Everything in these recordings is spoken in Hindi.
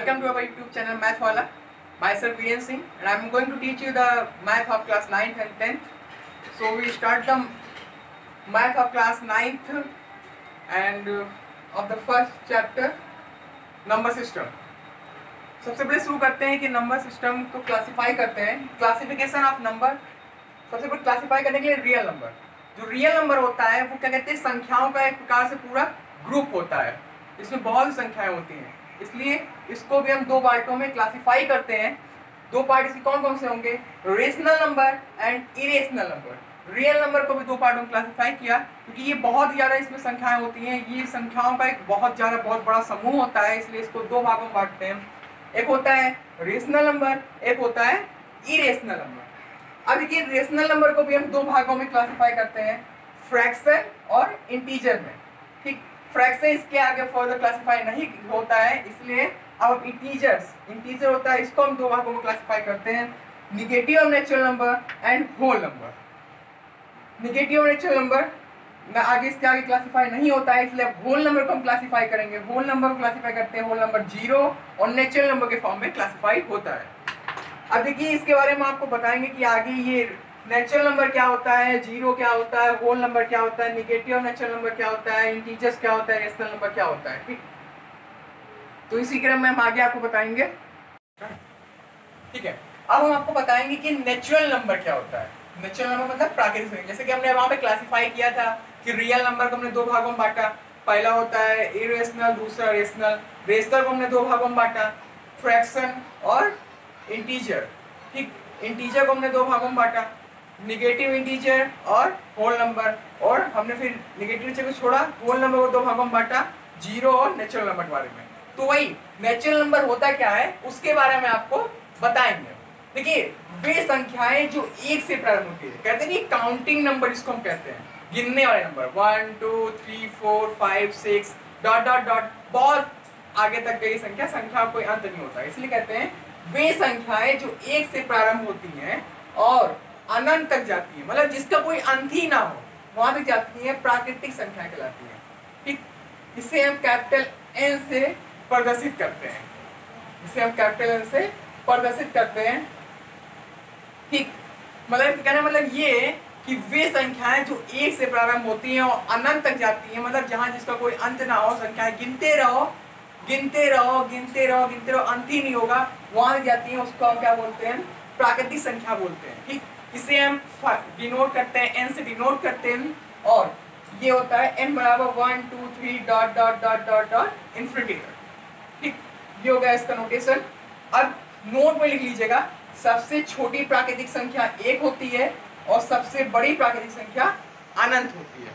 Welcome to our YouTube channel Math Wala. Myself Viren Singh and I am going to teach you the math of class 9th and 10th. So we start the math of class 9th and of the first chapter number system. सबसे पहले शुरू करते हैं कि नंबर सिस्टम को क्लासिफाई करते हैं. Classification of number. सबसे पहले क्लासिफाई करने के लिए रियल नंबर. जो रियल नंबर होता है वो क्या कहते हैं, संख्याओं का एक प्रकार से पूरा ग्रुप होता है. इसमें बहुत सी संख्याएं होती हैं, इसलिए इसको भी हम दो पार्टों में क्लासिफाई करते हैं. दो पार्ट इसके कौन कौन से होंगे, rational number and irrational number. Real number को भी दो पार्टों में क्लासिफाई किया क्योंकि ये बहुत ज़्यादा इसमें संख्याएं होती हैं. ये संख्याओं का एक बहुत बड़ा समूह होता है, इसलिए इसको दो भागों में बांटते हैं. एक होता है रेशनल नंबर, एक होता है इरेशनल नंबर. अब देखिए रेशनल नंबर को भी हम दो भागों में क्लासिफाई करते हैं, फ्रैक्शन और इंटीजर में. ठीक, फ्रैक्शन इसके आगे फर्दर क्लासिफाई नहीं होता है, इसलिए अब इंटीजर होता है, इसको हम दो भागों में क्लासिफाई करते हैं, निगेटिव और natural number and whole number. Negative और नेचुरल नंबर आगे इसके आगे क्लासिफाई नहीं होता है, इसलिए होल नंबर को हम क्लासिफाई करेंगे. होल नंबर को क्लासिफाई करते हैं, होल नंबर 0 और नेचुरल नंबर के फॉर्म में क्लासिफाई होता है. अब देखिए इसके बारे में आपको बताएंगे कि आगे ये नेचुरल नंबर क्या होता है, 0 क्या होता है, होल नंबर क्या होता है, निगेटिव और नेचुरल नंबर क्या होता है, इंटीजर्स क्या होता है, रेशनल नंबर क्या होता है. ठीक, तो इसी क्रम में हम आगे आपको बताएंगे. ठीक है, अब हम आपको बताएंगे कि नेचुरल नंबर क्या होता है. नेचुरल नंबर मतलब प्राकृतिक संख्या. जैसे कि हमने वहां पे क्लासिफाई किया था कि रियल नंबर को हमने दो भागों में बांटा. पहला होता है इरेशनल, दूसरा रेशनल. रेशनल को हमने दो भागों में बांटा, फ्रैक्शन और इंटीजर. ठीक, इंटीजर को हमने दो भागों में बांटा, निगेटिव इंटीजर और होल नंबर. और हमने फिर निगेटिव इंटीजर को छोड़ा, होल नंबर को दो भागों में बांटा, 0 और नेचुरल नंबर के बारे में. तो वही नेचुरल नंबर होता क्या है उसके बारे में आपको बताएंगे. देखिए वे संख्याएं जो एक से प्रारंभ होती है, कहते हैं कि काउंटिंग नंबर इसको हम कहते हैं, गिनने वाले नंबर. 1 2 3 4 5 6 डॉट डॉट डॉट बहुत आगे तक गई संख्या का कोई अंत नहीं होता, इसलिए कहते हैं वे संख्याएं जो एक से प्रारंभ होती हैं और अनंत तक जाती है, मतलब जिसका कोई अंत ही ना हो, वहां तक जाती है, प्राकृतिक संख्या कहलाती है. ठीक, इसे हम कैपिटल एन से प्रदर्शित करते हैं, ठीक, मतलब कहने मतलब ये कि वे संख्याएं जो एक से प्रारंभ होती हैं और अनंत तक जाती हैं, मतलब जहां जिसका कोई अंत ना हो, संख्याएं गिनते रहो, अंत ही नहीं होगा, वहां जाती हैं, उसको हम क्या बोलते हैं, प्राकृतिक संख्या बोलते हैं. ठीक, इसे हम डिनोट करते हैं, एन से डिनोट करते हैं, और ये होता है n बराबर 1 2 3 dot dot dot dot dot infinity तक. ठीक, ये हो गया इसका नोटेशन. अब नोट में लिख लीजिएगा, सबसे छोटी प्राकृतिक संख्या 1 होती है और सबसे बड़ी प्राकृतिक संख्या अनंत होती है.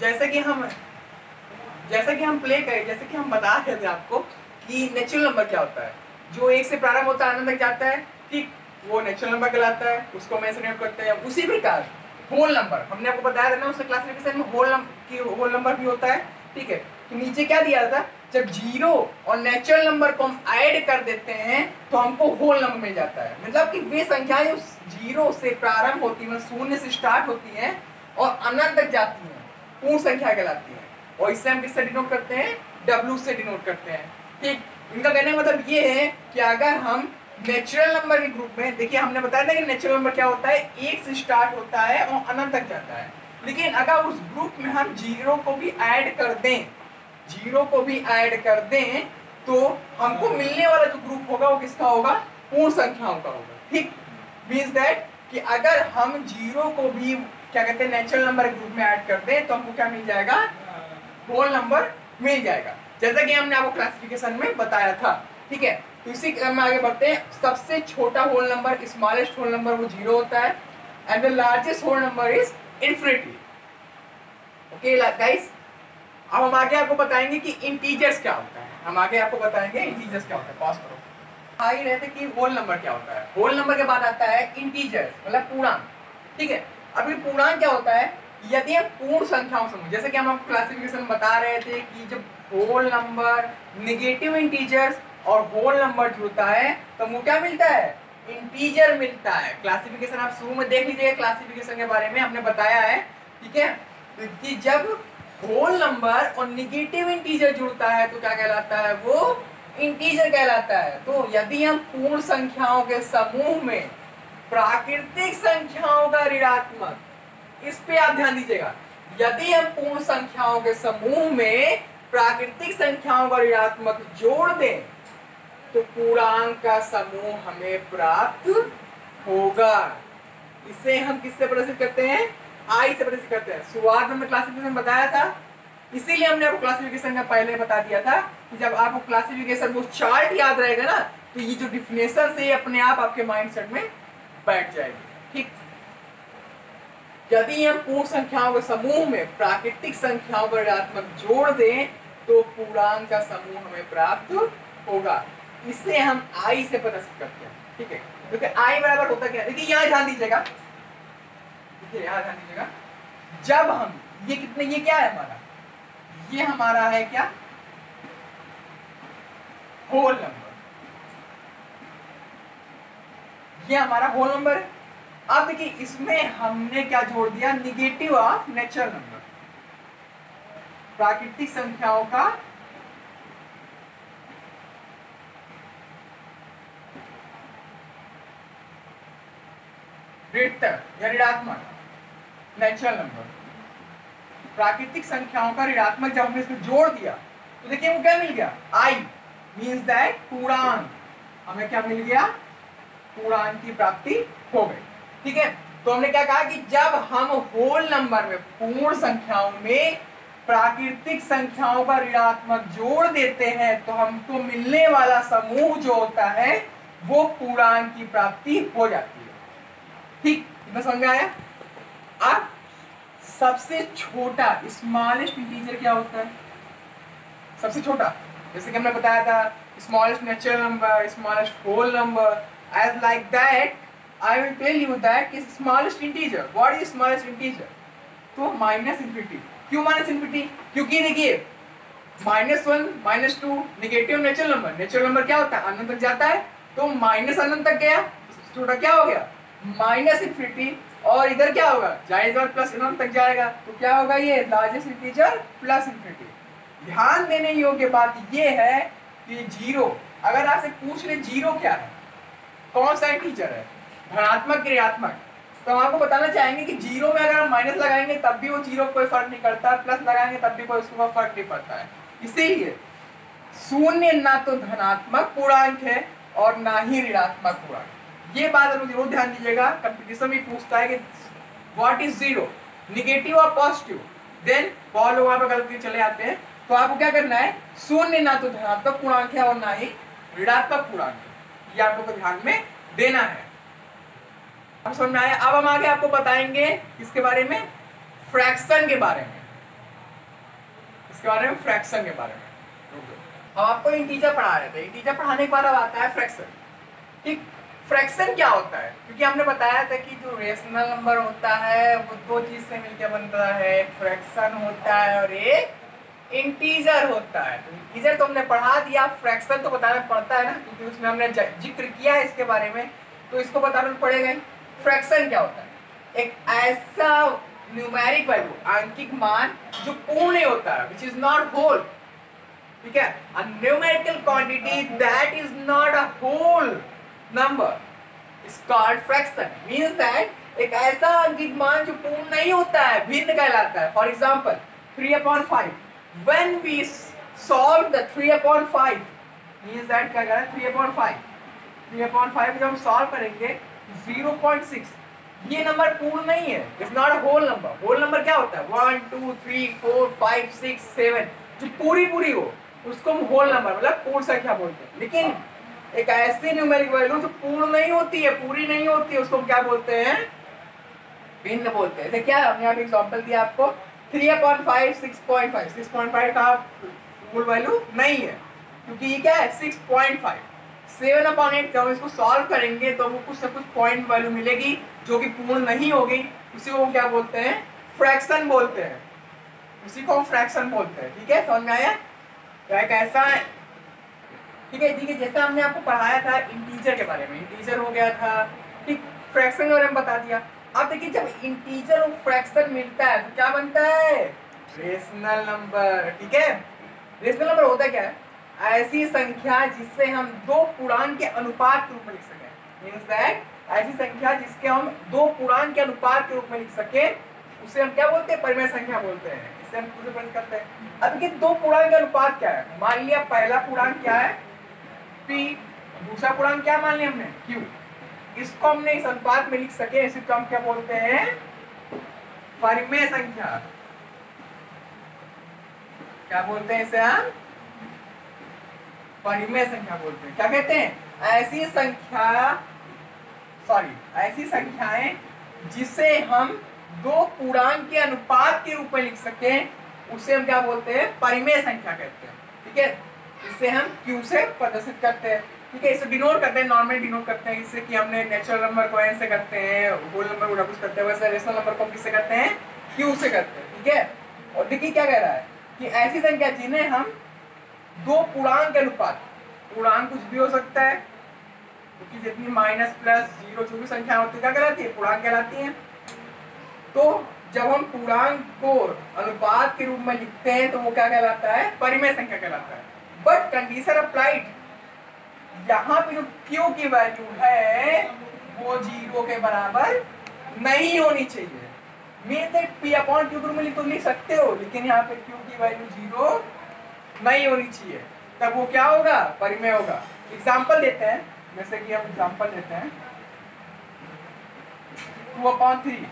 जैसे कि हम प्ले करें, जैसे कि हम बता रहे थे आपको कि नेचुरल नंबर क्या होता है, जो 1 से प्रारंभ होता है अनंत तक जाता है. ठीक, वो नेचुरल नंबर कहलाता है, उसको हम ऐसे नोट करते हैं. उसी प्रकार होल नंबर हमने आपको बताया था ना, उसके क्लासिफिकेशन में होल नंबर भी होता है. ठीक है, तो नीचे क्या दिया था, जब 0 और नेचुरल नंबर को हम ऐड कर देते हैं तो हमको होल नंबर मिल जाता है. मतलब कि वे संख्याएं उस 0 से प्रारंभ होती हैं, 0 से स्टार्ट होती हैं और अनंत तक जाती हैं, पूर्ण संख्या कहलाती है. और इससे हम किससे डिनोट करते हैं, W से डिनोट करते हैं. ठीक, इनका कहने का मतलब ये है कि अगर हम नेचुरल नंबर के ग्रुप में, देखिए हमने बताया था कि नेचुरल नंबर क्या होता है, 1 से स्टार्ट होता है और अनंत तक जाता है. लेकिन अगर उस ग्रुप में हम 0 को भी ऐड कर दें तो हमको मिलने वाला जो ग्रुप होगा वो किसका होगा, पूर्ण संख्याओं का होगा. ठीक, मींस दैट कि अगर हम 0 को भी क्या कहते हैं नेचुरल नंबर ग्रुप में ऐड कर दें तो हमको क्या मिल जाएगा, होल नंबर मिल जाएगा, जैसा कि हमने आपको क्लासिफिकेशन में बताया था. ठीक है, तो इसी क्रम में आगे बढ़ते हैं. सबसे छोटा whole number, smallest whole number वो 0 होता है and the largest whole number is infinity. Okay guys, अब हम आगे आपको बताएंगे कि इंटीजर्स क्या होता है. पॉज करो. आगे रहते कि होल नंबर क्या होता है. होल नंबर के बाद आता है इंटीजर्स, मतलब पूर्णांक. ठीक है, अभी पूर्णांक क्या होता है, यदि हम पूर्ण संख्याओं समूह, जैसे कि हम आपको क्लासिफिकेशन बता रहे थे कि जब होल नंबर, निगेटिव इंटीजर्स और होल नंबर जुड़ता है तो हमको क्या मिलता है, इंटीजर मिलता है. क्लासिफिकेशन आप शुरू में देख लीजिएगा, क्लासिफिकेशन के बारे में हमने बताया है. ठीक है, कि जब होल नंबर और निगेटिव इंटीजर जुड़ता है तो क्या कहलाता है, वो इंटीजर कहलाता है। तो यदि हम पूर्ण संख्याओं के समूह में प्राकृतिक संख्याओं का ऋणात्मक, इस पे आप ध्यान दीजिएगा, यदि हम पूर्ण संख्याओं के समूह में प्राकृतिक संख्याओं का ऋणात्मक जोड़ दें तो पूर्णांक का समूह हमें प्राप्त होगा। इसे हम किससे प्रदर्शित करते हैं? आई से प्रदर्शित करते हैं। शुरुआत में क्लासिफिकेशन बताया था, इसीलिए हमने आपको क्लासिफिकेशन का पहले बता दिया था कि जब आपको क्लासिफिकेशन वो चार्ट याद रहेगा ना, तो ये जो डिफिनेशन से अपने आप आपके माइंडसेट में बैठ जाएगी। ठीक, यदि हम पूर्ण संख्याओं के समूह में प्राकृतिक संख्याओं का ऋणात्मक जोड़ दें तो पूर्णांक का समूह हमें प्राप्त होगा। इसे हम आई से प्रदर्शित करते हैं। ठीक है, क्योंकि आई बराबर होता क्या है, देखिए यहाँ ध्यान दीजिएगा, देखिए यहाँ ध्यान दीजिएगा, जब हम ये कितने, ये क्या है हमारा, ये हमारा है क्या, होल नंबर, ये हमारा होल नंबर है। अब देखिए इसमें हमने क्या जोड़ दिया, निगेटिव ऑफ नेचुरल नंबर, प्राकृतिक संख्याओं का या ऋणात्मक नेचुरल नंबर, प्राकृतिक संख्याओं का ऋणात्मक जब हमने इसमें जोड़ दिया तो देखिए वो क्या मिल गया, आई मींस दैट पूर्णांक, हमें क्या मिल गया, पूर्णांक की प्राप्ति हो गई। ठीक है, तो हमने क्या कहा कि जब हम होल नंबर में पूर्ण संख्याओं में प्राकृतिक संख्याओं का ऋणात्मक जोड़ देते हैं तो हमको मिलने वाला समूह जो होता है वो पूर्णांक की प्राप्ति हो जाती है। ठीक, इतना समझ में आया? अब सबसे छोटा स्मॉलेस्ट इंटीजर क्या होता है, सबसे छोटा, जैसे कि हमने बताया था smallest natural number, smallest whole number, as like that I will tell you that कि smallest integer, what is smallest integer, तो माइनस इन्फिनिटी। क्यों माइनस इन्फिनिटी? क्योंकि देखिए -1 -2 negative natural number, natural number क्या होता है, अनंत तक जाता है, तो माइनस अनंत तक गया, छोटा क्या हो गया, माइनस इन्फिनिटी, और इधर क्या होगा, जायज और प्लस अनंत तक जाएगा, तो क्या होगा, ये लार्जेस्ट इंटीजर प्लस इन्फिनिटी। ध्यान देने योग्य बात ये है कि जीरो, अगर आपसे पूछ ले जीरो क्या है, कौन सा इंटीजर है, धनात्मक कि ऋणात्मक, तो हम आपको बताना चाहेंगे कि जीरो में अगर हम माइनस लगाएंगे तब भी वो जीरो कोई फर्क नहीं करता, प्लस लगाएंगे तब भी कोई उसको फर्क नहीं पड़ता है। इसीलिए शून्य ना तो धनात्मक पूर्णांक है और ना ही ऋणात्मक पूर्णांक। ये बात आप जरूर ध्यान दीजिएगा, कंपटीशन भी पूछता है कि व्हाट इज जीरो, निगेटिव और पॉजिटिव, देन बहुत लोग वहां पर गलती चले जाते हैं। तो आपको क्या करना है, शून्य ना तो धनात्मक पूर्णांक है और ना ही ऋणात्मक पूर्णांक है, ये आपको ध्यान में देना है। अब समझ में आया? अब हम आगे आपको बताएंगे इसके बारे में, फ्रैक्शन के बारे में, इसके बारे में फ्रैक्शन के बारे में। हम आपको इंटीजर पढ़ा रहे थे, इंटीजर पढ़ाने के बाद अब आता है फ्रैक्शन। ठीक, फ्रैक्शन क्या होता है, क्योंकि हमने बताया था कि जो रेशनल नंबर होता है वो दो चीज से मिलकर बनता है, फ्रैक्शन होता है और एक इंटीजर होता है। तो इंटीजर तो हमने पढ़ा दिया, फ्रैक्शन तो बताना पड़ता है ना, क्योंकि उसमें हमने जिक्र किया है इसके बारे में, तो इसको बताना पड़ेगा ही। फ्रैक्शन क्या होता है, एक ऐसा न्यूमेरिक वैल्यू, आंकिक मान जो पूर्ण होता है, विच इज नॉट होल। ठीक है, a numerical quantity that is not a whole number is called fraction, means that एक ऐसा अंकित मान जो पूर्ण नहीं होता है, भिन्न कहलाता है। For example 3/5, when we solve the 3/5 means that क्या करें, 3/5 जब हम सॉल्व करेंगे 0.6, ये नंबर पूर्ण नहीं है, it's not a whole number. Whole number क्या होता है, 1 2 3 4 5 6 7, जो पूरी हो उसको हम होल नंबर मतलब पूर्ण संख्या बोलते हैं। लेकिन एक ऐसी न्यूमेरिक वैल्यू जो पूर्ण नहीं होती है, पूरी नहीं होती है, उसको हम क्या बोलते हैं, भिन्न बोलते हैं। जैसे क्या, हमने यहाँ पे एग्जांपल दिया आपको 3/5 6.5, 6.5 का फुल वैल्यू नहीं है, क्योंकि ये क्या है 6.5। 7/8 जब हम इसको सॉल्व करेंगे तो हमको कुछ ना कुछ पॉइंट वैल्यू मिलेगी जो कि पूर्ण नहीं होगी, उसी को हम क्या बोलते हैं, फ्रैक्शन बोलते हैं, उसी को हम फ्रैक्शन बोलते हैं। ठीक है, समझ में आया? एक ऐसा है, ठीक है, जैसा हमने आपको पढ़ाया था इंटीजर के बारे में, इंटीजर हो गया था, ठीक, फ्रैक्शन के बारे में बता दिया। अब देखिए जब इंटीजर और फ्रैक्शन मिलता है तो क्या बनता है, रेशनल नंबर। ठीक है, रेशनल नंबर होता क्या है, ऐसी संख्या जिससे हम दो पूर्णांक के अनुपात के रूप में लिख सकें। मीन्स दैट ऐसी संख्या जिसके हम दो पूर्णांक के अनुपात के रूप में लिख सके उसे हम क्या बोलते हैं, परिमेय संख्या बोलते हैं। इसे हम दूसरे प्रश्न करते हैं। अब देखिए दो पूर्णांक का अनुपात क्या है। मान लिया पहला पूर्णांक क्या है p, दूसरा पूर्णांक क्या मान लिया हमने q। इसको हमने इस अनुपात में लिख सके, इसी को हम क्या बोलते हैं, परिमेय संख्या। क्या बोलते हैं इसे हम, परिमेय संख्या बोलते हैं। क्या कहते हैं, ऐसी संख्याएं जिसे हम दो पूर्णांक के अनुपात के रूप में लिख सके उसे हम क्या बोलते हैं, परिमेय संख्या कहते हैं। ठीक है, इसे हम q से प्रदर्शित करते हैं। ठीक है, इसे डिनोट करते हैं, नॉर्मल डिनोट करते हैं। इससे कि हमने नेचुरल नंबर को n से करते हैं, होल नंबर को रिप्रेजेंट करते हैं, वैसे रेशनल नंबर को किससे करते हैं, q से करते हैं। ठीक है, और देखिए क्या कह रहा है कि ऐसी संख्या जिन्हें हम दो पूर्णांक के अनुपात, पूर्णांक कुछ भी हो सकता है क्योंकि जितनी माइनस प्लस जीरो जो भी संख्या होती है क्या कहलाती है, पूर्णांक कहलाती है। तो जब हम पूर्णांक को अनुपात के रूप में लिखते हैं तो वो क्या कहलाता है, परिमेय संख्या कहलाता है। बट कंडीशन अप्लाइड, यहाँ पे जो q की वैल्यू है वो 0 के बराबर नहीं होनी चाहिए। Means that p upon q में तो लिख सकते हो, लेकिन यहाँ पे q की वैल्यू 0 नहीं होनी चाहिए, तब वो क्या होगा, परिमेय होगा। एग्जाम्पल देते हैं, जैसे कि हम एग्जाम्पल देते हैं 2/3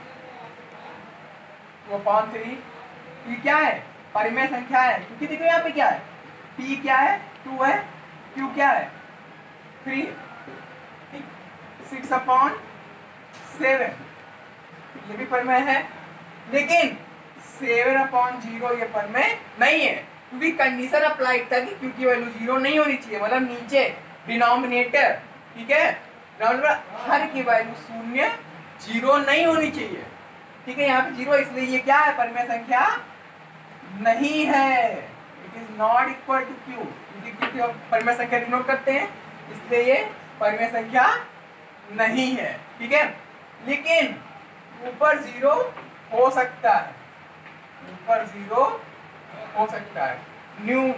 ये क्या है, परिमेय संख्या है। क्योंकि देखो यहाँ पे क्या है, p क्या है 2 है, q क्या है 3, 6/7 ये भी परिमेय है। लेकिन 7/0 ये परिमेय नहीं है, क्योंकि कंडीशन अप्लाइड था कि q की वैल्यू 0 नहीं होनी चाहिए। मतलब नीचे डिनोमिनेटर, ठीक है, हर की वैल्यू 0 नहीं होनी चाहिए। ठीक है, यहाँ पे 0, इसलिए ये क्या है, परिमेय संख्या नहीं है। It is not equal to q, क्योंकि हम परिमेय संख्या डिनोट करते हैं, इसलिए ये परिमेय संख्या नहीं है। ठीक है, लेकिन ऊपर 0 हो सकता है, ऊपर 0 हो सकता है।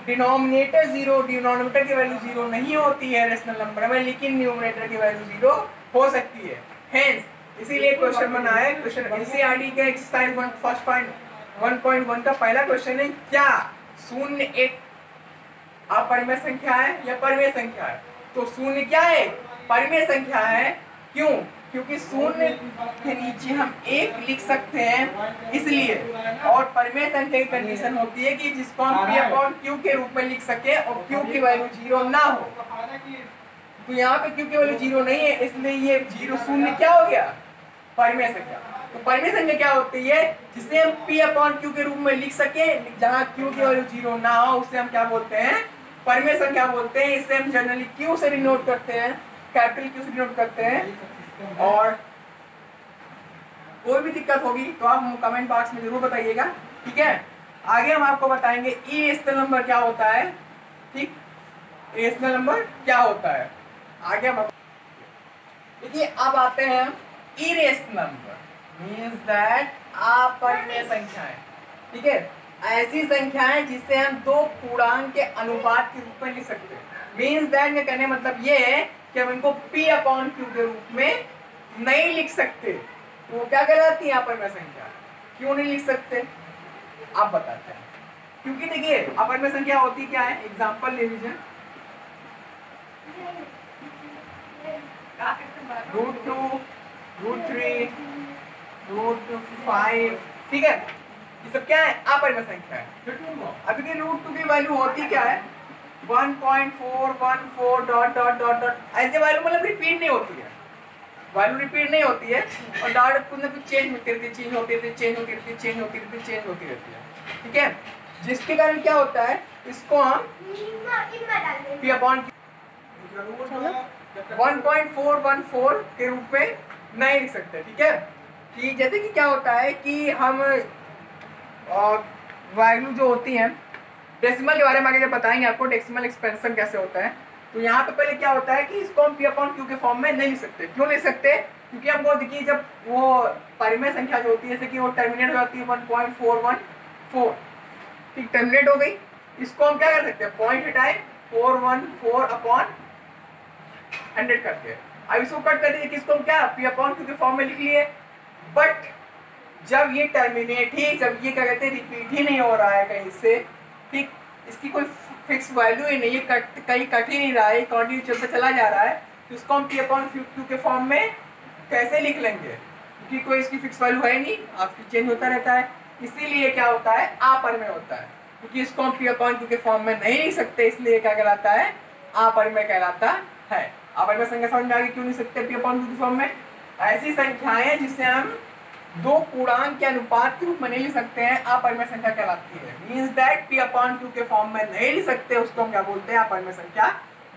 डिनोमिनेटर 0, डिनोमिनेटर की वैल्यू 0 नहीं होती है रेशनल नंबर में, लेकिन न्यूमरेटर की वैल्यू 0 हो सकती है। हेंस इसीलिए क्वेश्चन बना है, क्वेश्चन एनसीईआरटी के एक्सरसाइज 1.1 का पहला क्वेश्चन है, क्या शून्य एक अपरिमेय संख्या है या परिमेय संख्या है। तो शून्य क्या है, परिमेय संख्या है। क्यों, क्योंकि शून्य के नीचे हम 1 लिख सकते हैं इसलिए। और परिमेय संख्या की कंडीशन होती है कि जिसको हम p/q के रूप में लिख सके और q की वैल्यू 0 ना हो। तो यहाँ पे q की वैल्यू 0 नहीं है, इसलिए ये 0 शून्य क्या हो गया, परिमेय संख्या। तो परिमेय संख्या क्या होती है, जिसे हम p/q के रूप में लिख सके, जहाँ q की वैल्यू 0 ना हो, उसे हम क्या बोलते हैं, परिमेय संख्या बोलते हैं। इसे हम जनरली q से डिनोट करते हैं, कैपिटल Q से डिनोट करते हैं। और कोई भी दिक्कत होगी तो आप कमेंट बॉक्स में जरूर बताइएगा। ठीक है, आगे हम आपको बताएंगे इरेशनल नंबर क्या होता है। ठीक, इरेशनल नंबर क्या होता है आगे हम देखिए। अब आते हैं इरेशनल नंबर, मींस दैट अपरिमेय संख्याएं। ठीक है, ऐसी संख्याएं जिससे हम दो पूर्णांक के अनुपात के रूप में लिख सकते हैं। मींस दैट में कहने मतलब ये है कि हम इनको p/q के रूप में नहीं लिख सकते। तो क्या कहलाती है अपरिमेय संख्या, क्यों नहीं लिख सकते आप बताते हैं। क्योंकि देखिए अपरिमेय संख्या होती क्या है, एग्जांपल ले लीजिए √2, √3, √5। ठीक है, ये सब क्या है, अपरिमेय संख्या है। अभी की √2 की वैल्यू होती क्या है, 1.414 डॉट डॉट डॉट डॉट, ऐसे वैल्यू मतलब रिपीट नहीं होती है, वैल्यू रिपीट नहीं होती है, और डॉट कुछ ना कुछ चेंज होती रहती है, चेंज होती रहती है, चेंज होती रहती है, चेंज होती रहती है, चेंज होती रहती है। ठीक है, जिसके कारण क्या होता है, इसको हम p/q 1.414 के रूप में नहीं लिख सकते। ठीक है, कि जैसे कि क्या होता है कि हम वैल्यू जो होती है, डेसिमल के बारे में आगे जब बताएंगे आपको डेसिमल एक्सपेंशन कैसे होता है। तो यहाँ पे पहले क्या होता है कि इसको हम p/q के फॉर्म में नहीं लिख सकते। क्यों नहीं सकते, क्योंकि हमको देखिए जब वो परिमेय संख्या जो होती है, जैसे कि वो टर्मिनेट हो जाती है 1.414, ठीक टर्मिनेट हो गई, इसको हम क्या कर सकते हैं, पॉइंट हटाए 414 अपॉन 100 करके। अब इसको कट कर दीजिए, किसको क्या पी अपॉन क्यू के फॉर्म में लिख लिए। बट जब ये टर्मिनेट ही, जब ये क्या कहते हैं रिपीट ही नहीं हो रहा है कहीं से, ठीक, इसकी कोई फिक्स वैल्यू ही नहीं है, कहीं कट ही नहीं रहा है, कंटिन्यू चलता चला जा रहा है, तो इसको हम पी अपॉन क्यू के फॉर्म में कैसे लिख लेंगे, क्योंकि कोई इसकी फिक्स वैल्यू है नहीं, आपकी चेंज होता रहता है। इसीलिए क्या होता है, आपर में होता है, क्योंकि इसको हम पी अपॉन क्यू के फॉर्म में नहीं लिख सकते, इसलिए क्या कहलाता है, आपर में कहलाता है। आपर में संख्या समझ में आ गई, क्यों नहीं सकते पी अपॉन क्यू के फॉर्म में। ऐसी संख्याएं जिसे हम दो पूर्णांक के अनुपात के रूप में नहीं लिख सकते हैं, अपरिमेय संख्या कहलाती है। Means that P upon Q के फॉर्म में नहीं लिख सकते, उसको हम क्या बोलते हैं, अपरिमेय संख्या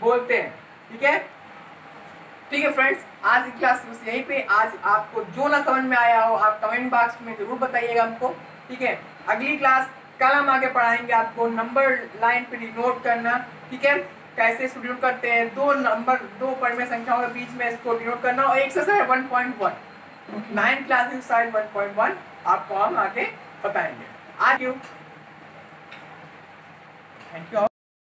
बोलते हैं। ठीक है, ठीक है फ्रेंड्स, आज की क्लास बस यहीं पे। आज आपको जो ना समझ में आया हो आप कमेंट बॉक्स में जरूर बताइएगा हमको। ठीक है, अगली क्लास कल हम आगे पढ़ाएंगे आपको नंबर लाइन पे डिनोट करना। ठीक है, कैसे इसको डिनोट करते हैं, दो नंबर, दो परिमेय संख्याओं के बीच में इसको डिनोट करना, और एक्सरसाइज 1.1 9 क्लास एक्सरसाइज 1.1 आपको हम आगे बताएंगे। आज थैंक यू।